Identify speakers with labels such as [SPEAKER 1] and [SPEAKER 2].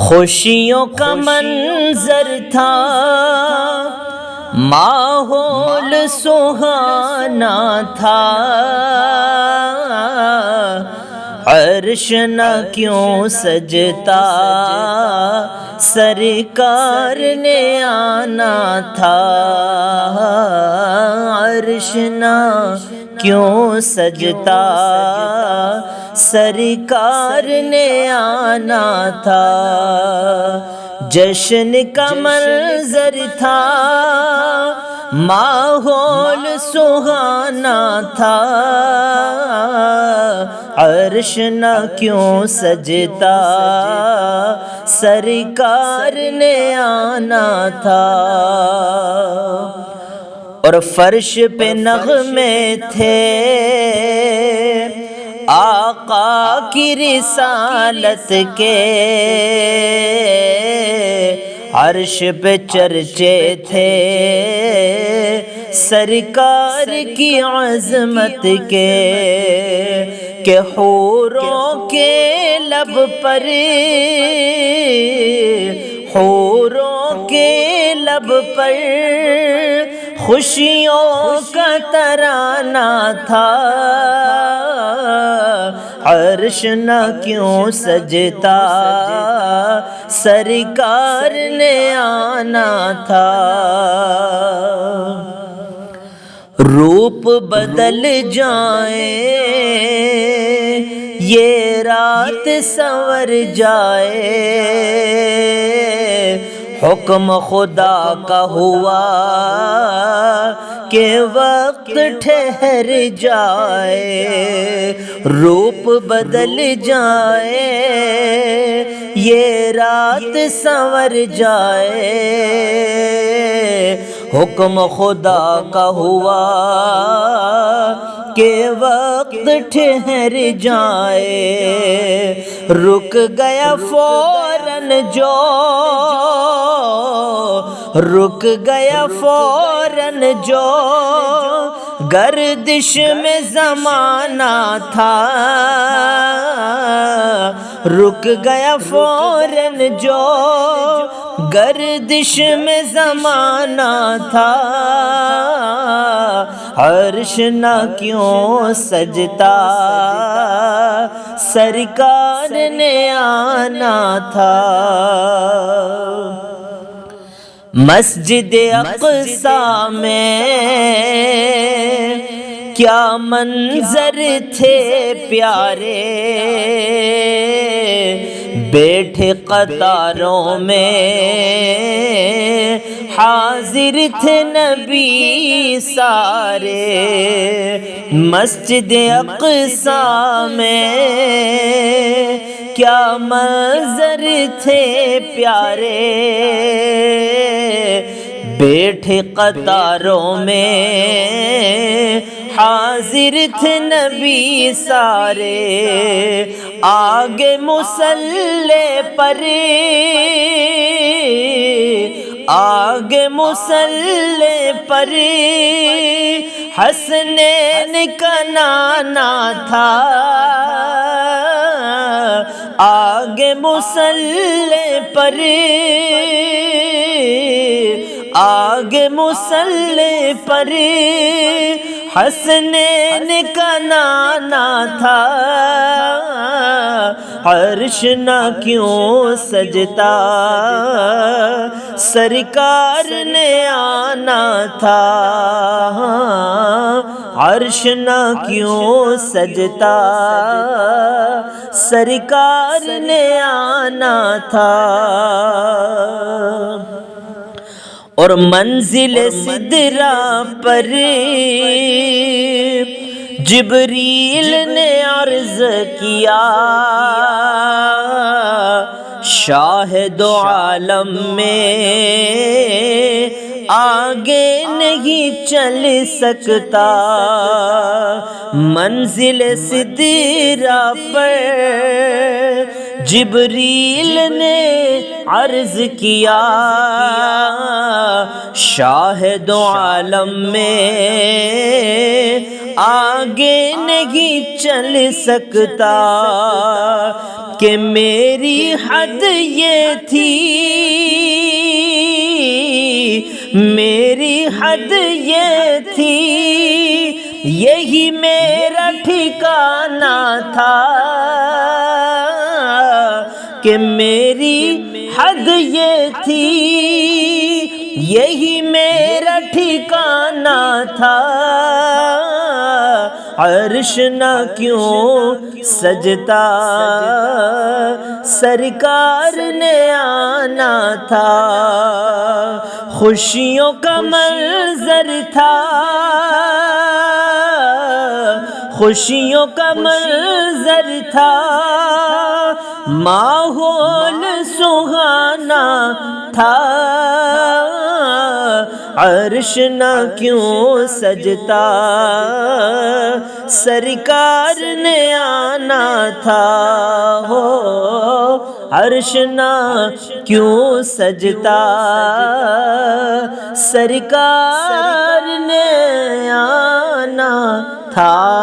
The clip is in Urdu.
[SPEAKER 1] خوشیوں کا منظر تھا، ماحول سہانا تھا، عرش نہ کیوں سجتا، سرکار نے آنا تھا، عرش نہ کیوں سجتا، سرکار نے آنا تھا۔ جشن کا منظر تھا، ماحول سہانا تھا، عرش نہ کیوں سجتا، سرکار نے آنا تھا۔ اور فرش پہ نغمے تھے آقا کی رسالت کے، عرش پہ چرچے تھے سرکار کی عظمت کے، کہ حوروں کے لب پر، حوروں کے لب پر خوشیوں کا ترانہ تھا، عرش نہ کیوں سجتا، سرکار نے آنا تھا۔ روپ بدل جائیں، یہ رات سنور جائے، حکم خدا کا ہوا کہ وقت ٹھہر جائے، روپ بدل جائے، یہ رات سنور جائے، حکم خدا کا ہوا کہ وقت ٹھہر جائے، رک گیا فوراً جو، رک گیا فوراً جو گردش میں زمانہ تھا، رک گیا فوراً جو گردش میں زمانہ تھا، عرش نہ کیوں سجتا، سرکار نے آنا تھا۔ مسجد اقصی میں کیا منظر تھے پیارے، بیٹھے قطاروں میں حاضر تھے نبی سارے، مسجد اقصی میں کیا منظر تھے پیارے، بیٹھے قطاروں میں حاضر تھے نبی سارے، آگے مصلی پر، آگے مصلی پر حسنین کا نانا تھا، آگے مصلی پر، آگے مصلی پر حسنین کا نانا تھا، عرش نہ کیوں سجتا، سرکار نے آنا تھا، عرش نہ کیوں سجتا، سرکار نے آنا تھا۔ اور منزل سدرہ پر جبریل نے عرض کیا، شاہد عالم میں آگے نہیں چل سکتا، منزل سدرہ پر جبریل نے عرض کیا، شاہد عالم میں آگے نہیں چل سکتا، کہ میری حد یہ تھی، میری حد یہ تھی، یہی میرا ٹھکانہ تھا، کہ میری حد یہ تھی، یہی میرا ٹھکانہ تھا، عرش نہ کیوں سجتا سرکار نے آنا تھا، خوشیوں کا منظر تھا، خوشیوں کا منظر تھا، ماحول سہانا تھا، عرش نہ کیوں سجتا سرکار نے آنا تھا، ہو عرش نہ کیوں سجتا سرکار نے آنا تھا۔